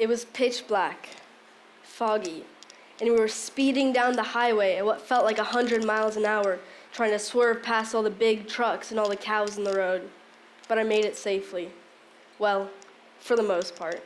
It was pitch black, foggy, and we were speeding down the highway at what felt like 100 miles an hour, trying to swerve past all the big trucks and all the cows in the road. But I made it safely. Well, for the most part.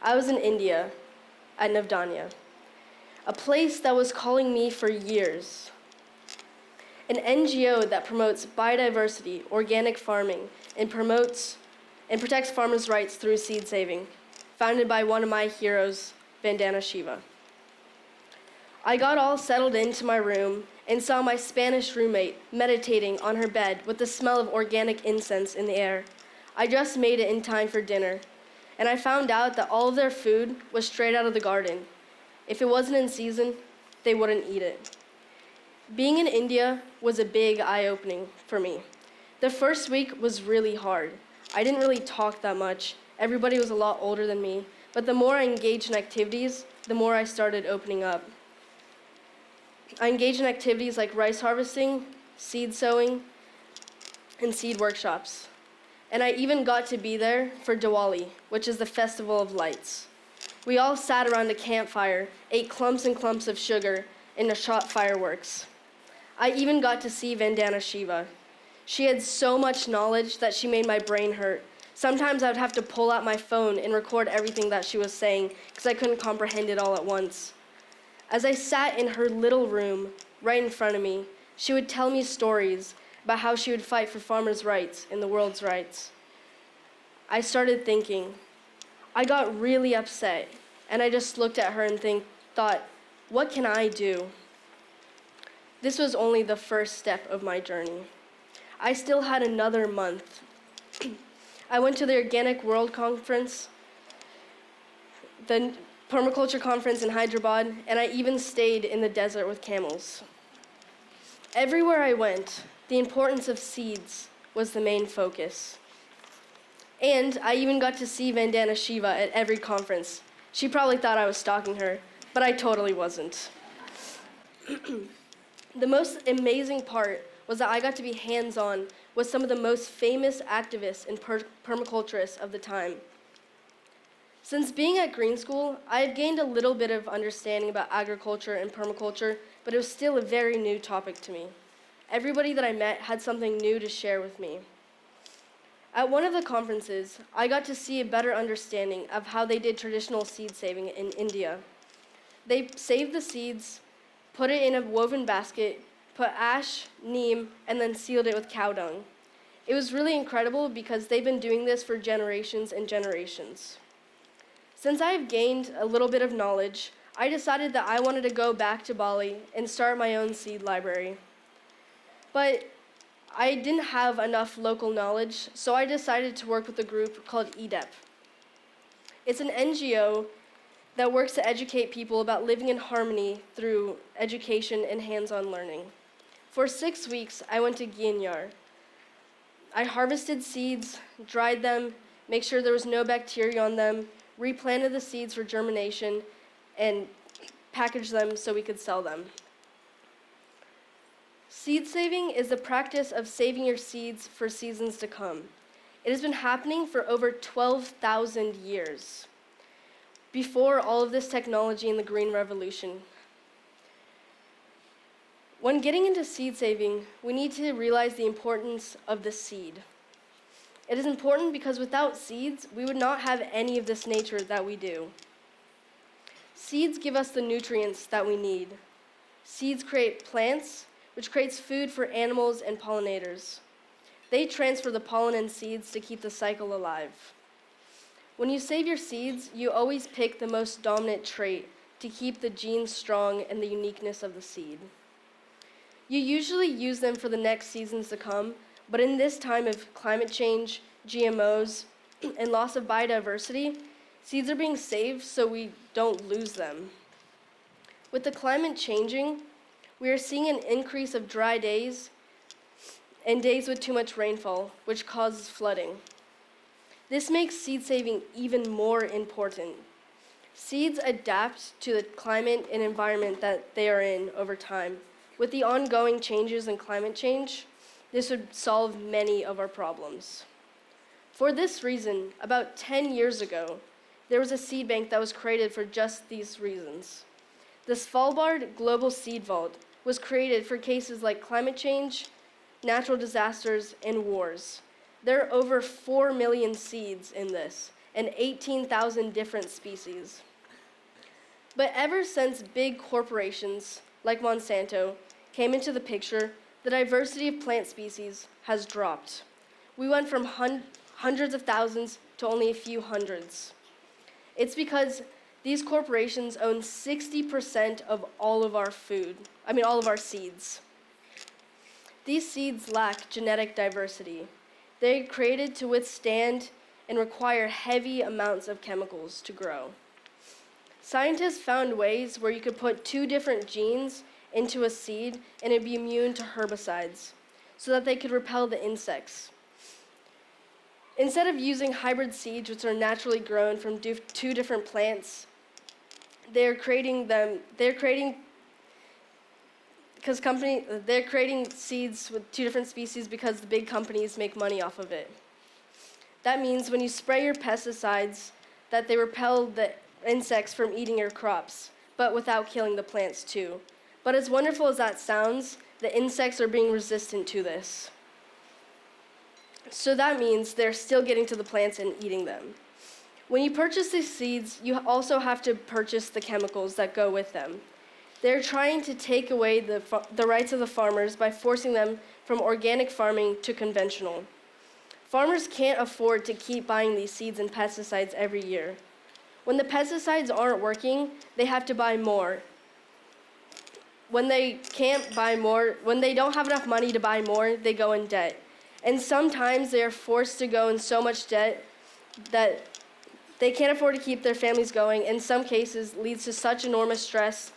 I was in India, at Navdanya, a place that was calling me for years. An NGO that promotes biodiversity, organic farming, and protects farmers' rights through seed saving, founded by one of my heroes, Vandana Shiva. I got all settled into my room and saw my Spanish roommate meditating on her bed with the smell of organic incense in the air. I just made it in time for dinner, and I found out that all of their food was straight out of the garden. If it wasn't in season, they wouldn't eat it. Being in India was a big eye-opening for me. The first week was really hard. I didn't really talk that much. Everybody was a lot older than me, but the more I engaged in activities, the more I started opening up. I engaged in activities like rice harvesting, seed sowing, and seed workshops. And I even got to be there for Diwali, which is the festival of lights. We all sat around a campfire, ate clumps and clumps of sugar, and shot fireworks. I even got to see Vandana Shiva. She had so much knowledge that she made my brain hurt. Sometimes I would have to pull out my phone and record everything that she was saying because I couldn't comprehend it all at once. As I sat in her little room right in front of me, she would tell me stories about how she would fight for farmers' rights and the world's rights. I started thinking. I got really upset, and I just looked at her and thought, what can I do? This was only the first step of my journey. I still had another month. I went to the Organic World Conference, the permaculture conference in Hyderabad, and I even stayed in the desert with camels. Everywhere I went, the importance of seeds was the main focus. And I even got to see Vandana Shiva at every conference. She probably thought I was stalking her, but I totally wasn't. The most amazing part was that I got to be hands-on with some of the most famous activists and permaculturists of the time. Since being at Green School, I have gained a little bit of understanding about agriculture and permaculture, but it was still a very new topic to me. Everybody that I met had something new to share with me. At one of the conferences, I got to see a better understanding of how they did traditional seed saving in India. They saved the seeds, put it in a woven basket, put ash, neem, and then sealed it with cow dung. It was really incredible because they've been doing this for generations and generations. Since I have gained a little bit of knowledge, I decided that I wanted to go back to Bali and start my own seed library. But I didn't have enough local knowledge, so I decided to work with a group called EDEP. It's an NGO that works to educate people about living in harmony through education and hands-on learning. For 6 weeks, I went to Gianyar. I harvested seeds, dried them, made sure there was no bacteria on them, replanted the seeds for germination, and packaged them so we could sell them. Seed saving is the practice of saving your seeds for seasons to come. It has been happening for over 12,000 years, before all of this technology and the Green Revolution. When getting into seed saving, we need to realize the importance of the seed. It is important because without seeds, we would not have any of this nature that we do. Seeds give us the nutrients that we need. Seeds create plants, which creates food for animals and pollinators. They transfer the pollen and seeds to keep the cycle alive. When you save your seeds, you always pick the most dominant trait to keep the genes strong and the uniqueness of the seed. You usually use them for the next seasons to come, but in this time of climate change, GMOs, and loss of biodiversity, seeds are being saved so we don't lose them. With the climate changing, we are seeing an increase of dry days and days with too much rainfall, which causes flooding. This makes seed saving even more important. Seeds adapt to the climate and environment that they are in over time. With the ongoing changes in climate change, this would solve many of our problems. For this reason, about 10 years ago, there was a seed bank that was created for just these reasons. The Svalbard Global Seed Vault was created for cases like climate change, natural disasters, and wars. There are over 4 million seeds in this, and 18,000 different species. But ever since big corporations like Monsanto came into the picture, the diversity of plant species has dropped. We went from hundreds of thousands to only a few hundreds. It's because these corporations own 60% of all of our all of our seeds. These seeds lack genetic diversity. They're created to withstand and require heavy amounts of chemicals to grow. Scientists found ways where you could put 2 different genes into a seed and it'd be immune to herbicides so that they could repel the insects. Instead of using hybrid seeds, which are naturally grown from 2 different plants, they're creating seeds with 2 different species because the big companies make money off of it. That means when you spray your pesticides, that they repel the insects from eating your crops, but without killing the plants too. But as wonderful as that sounds, the insects are being resistant to this. So that means they're still getting to the plants and eating them. When you purchase these seeds, you also have to purchase the chemicals that go with them. They're trying to take away the rights of the farmers by forcing them from organic farming to conventional. Farmers can't afford to keep buying these seeds and pesticides every year. When the pesticides aren't working, they have to buy more. When they don't have enough money to buy more, they go in debt. And sometimes they are forced to go in so much debt that they can't afford to keep their families going. In some cases, leads to such enormous stress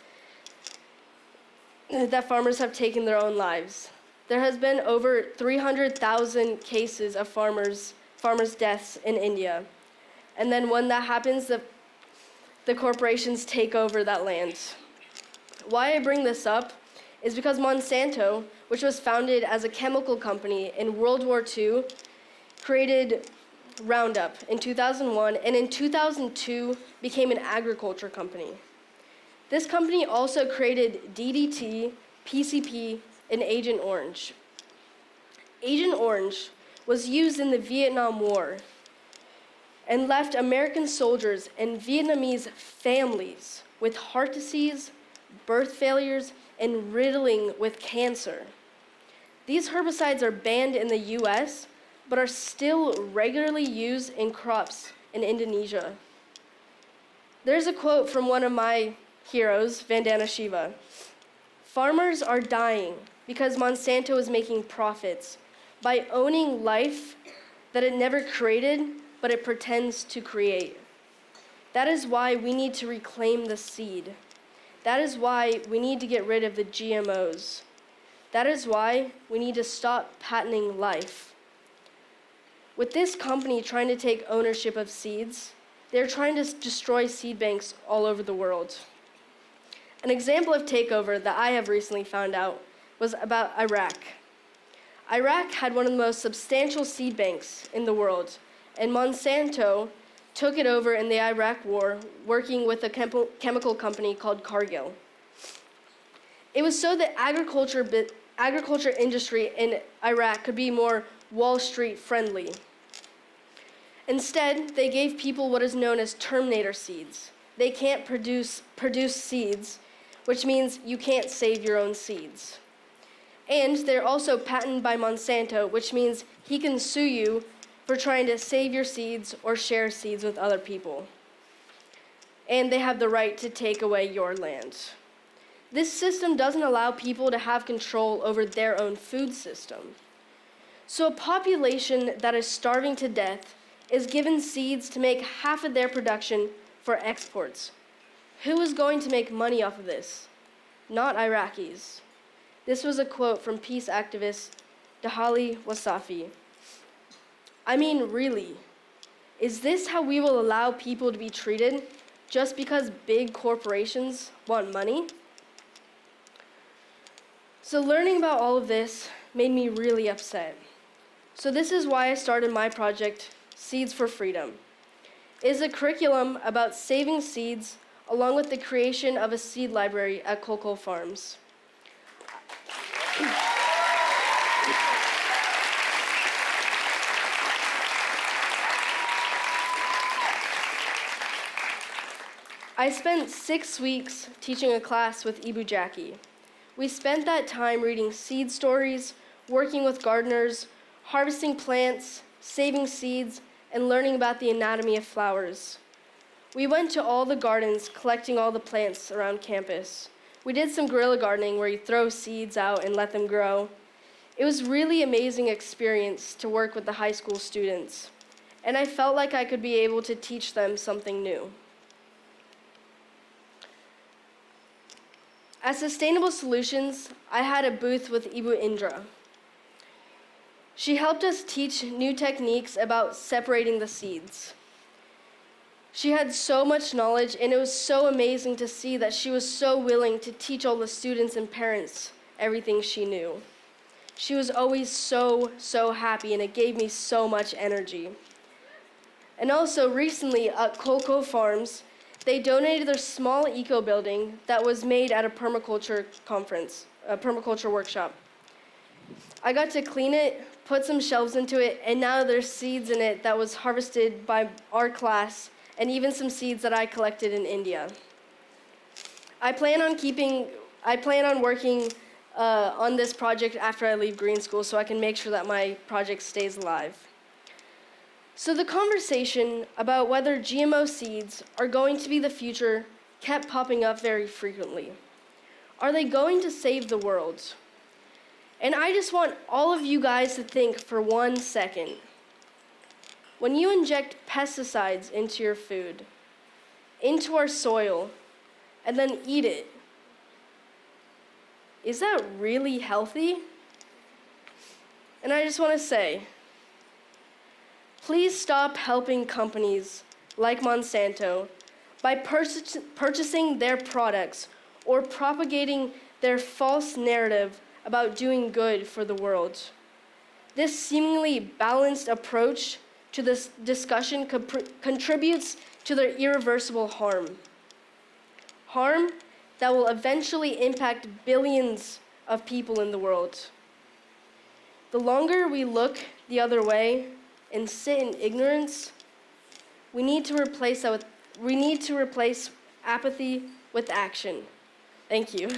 that farmers have taken their own lives. There has been over 300,000 cases of farmers' deaths in India. And then when that happens, the corporations take over that land. Why I bring this up is because Monsanto, which was founded as a chemical company in World War II, created Roundup in 2001, and in 2002 became an agriculture company. This company also created DDT, PCP, and Agent Orange. Agent Orange was used in the Vietnam War and left American soldiers and Vietnamese families with heart disease, birth failures, and riddling with cancer. These herbicides are banned in the US, but are still regularly used in crops in Indonesia. There's a quote from one of my heroes, Vandana Shiva. Farmers are dying because Monsanto is making profits by owning life that it never created, but it pretends to create. That is why we need to reclaim the seed. That is why we need to get rid of the GMOs. That is why we need to stop patenting life. With this company trying to take ownership of seeds, they're trying to destroy seed banks all over the world. An example of takeover that I have recently found out was about Iraq. Iraq had one of the most substantial seed banks in the world, and Monsanto took it over in the Iraq War, working with a chemical company called Cargill. It was so the agriculture industry in Iraq could be more Wall Street friendly. Instead, they gave people what is known as terminator seeds. They can't produce seeds, which means you can't save your own seeds. And they're also patented by Monsanto, which means he can sue you for trying to save your seeds or share seeds with other people. And they have the right to take away your land. This system doesn't allow people to have control over their own food system. So a population that is starving to death is given seeds to make half of their production for exports. Who is going to make money off of this? Not Iraqis. This was a quote from peace activist Dahali Wasafi. I mean, really, is this how we will allow people to be treated just because big corporations want money? So learning about all of this made me really upset. So this is why I started my project, Seeds for Freedom. is a curriculum about saving seeds along with the creation of a seed library at Cocoa Farms. I spent 6 weeks teaching a class with Ibu Jackie. We spent that time reading seed stories, working with gardeners, harvesting plants, saving seeds, and learning about the anatomy of flowers. We went to all the gardens, collecting all the plants around campus. We did some guerrilla gardening where you throw seeds out and let them grow. It was a really amazing experience to work with the high school students, and I felt like I could be able to teach them something new. At Sustainable Solutions, I had a booth with Ibu Indra. She helped us teach new techniques about separating the seeds. She had so much knowledge, and it was so amazing to see that she was so willing to teach all the students and parents everything she knew. She was always so happy, and it gave me so much energy. And also recently at Cocoa Farms, they donated their small eco building that was made at a permaculture conference, a permaculture workshop. I got to clean it, put some shelves into it, and now there's seeds in it that was harvested by our class, and even some seeds that I collected in India. I plan on working on this project after I leave green school so I can make sure that my project stays alive. So the conversation about whether GMO seeds are going to be the future kept popping up very frequently. Are they going to save the world? And I just want all of you guys to think for 1 second. When you inject pesticides into your food, into our soil, and then eat it, is that really healthy? And I just want to say, please stop helping companies like Monsanto by purchasing their products or propagating their false narrative about doing good for the world. This seemingly balanced approach to this discussion contributes to their irreversible harm. Harm that will eventually impact billions of people in the world. The longer we look the other way and sit in ignorance, we need to replace apathy with action. Thank you.